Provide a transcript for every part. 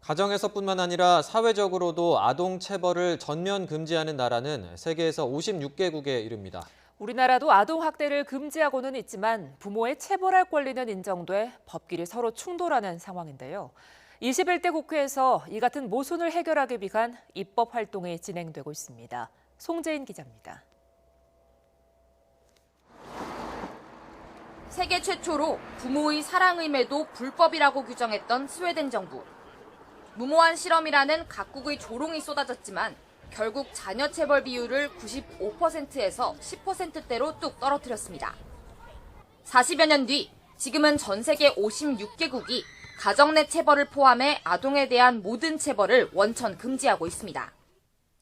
가정에서뿐만 아니라 사회적으로도 아동 체벌을 전면 금지하는 나라는 세계에서 56개국에 이릅니다. 우리나라도 아동학대를 금지하고는 있지만 부모의 체벌할 권리는 인정돼 법끼리 서로 충돌하는 상황인데요. 21대 국회에서 이 같은 모순을 해결하기 위한 입법 활동이 진행되고 있습니다. 송재인 기자입니다. 세계 최초로 부모의 사랑의매도 불법이라고 규정했던 스웨덴 정부. 무모한 실험이라는 각국의 조롱이 쏟아졌지만 결국 자녀 체벌 비율을 95%에서 10%대로 뚝 떨어뜨렸습니다. 40여 년 뒤 지금은 전 세계 56개국이 가정 내 체벌을 포함해 아동에 대한 모든 체벌을 원천 금지하고 있습니다.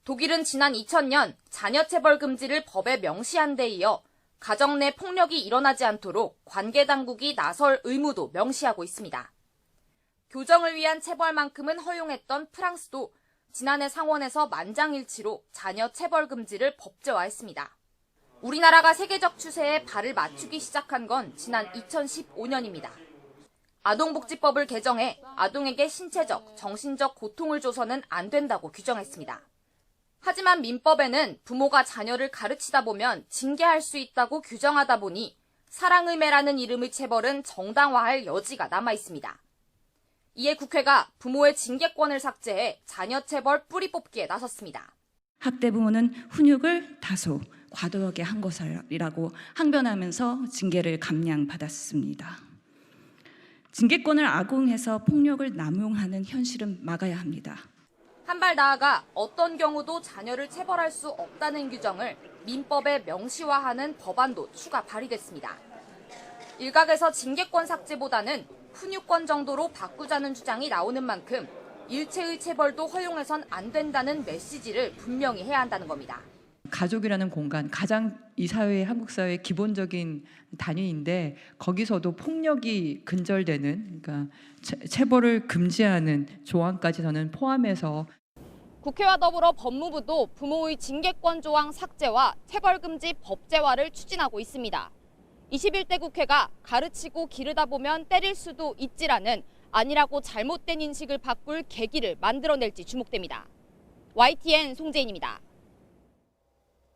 독일은 지난 2000년 자녀 체벌 금지를 법에 명시한 데 이어 가정 내 폭력이 일어나지 않도록 관계 당국이 나설 의무도 명시하고 있습니다. 교정을 위한 체벌만큼은 허용했던 프랑스도 지난해 상원에서 만장일치로 자녀 체벌 금지를 법제화했습니다. 우리나라가 세계적 추세에 발을 맞추기 시작한 건 지난 2015년입니다. 아동복지법을 개정해 아동에게 신체적, 정신적 고통을 줘서는 안 된다고 규정했습니다. 하지만 민법에는 부모가 자녀를 가르치다 보면 징계할 수 있다고 규정하다 보니 사랑의매라는 이름의 체벌은 정당화할 여지가 남아 있습니다. 이에 국회가 부모의 징계권을 삭제해 자녀 체벌 뿌리 뽑기에 나섰습니다. 학대 부모는 훈육을 다소 과도하게 한 것이라고 항변하면서 징계를 감량받았습니다. 징계권을 악용해서 폭력을 남용하는 현실은 막아야 합니다. 한 발 나아가 어떤 경우도 자녀를 체벌할 수 없다는 규정을 민법에 명시화하는 법안도 추가 발의됐습니다. 일각에서 징계권 삭제보다는 훈육권 정도로 바꾸자는 주장이 나오는 만큼 일체의 체벌도 허용해선 안 된다는 메시지를 분명히 해야 한다는 겁니다. 가족이라는 공간, 가장 이 사회의 한국 사회의 기본적인 단위인데 거기서도 폭력이 근절되는, 그러니까 체벌을 금지하는 조항까지 저는 포함해서 국회와 더불어 법무부도 부모의 징계권 조항 삭제와 체벌 금지 법제화를 추진하고 있습니다. 21대 국회가 가르치고 기르다 보면 때릴 수도 있지라는 아니라고 잘못된 인식을 바꿀 계기를 만들어낼지 주목됩니다. YTN 송재인입니다.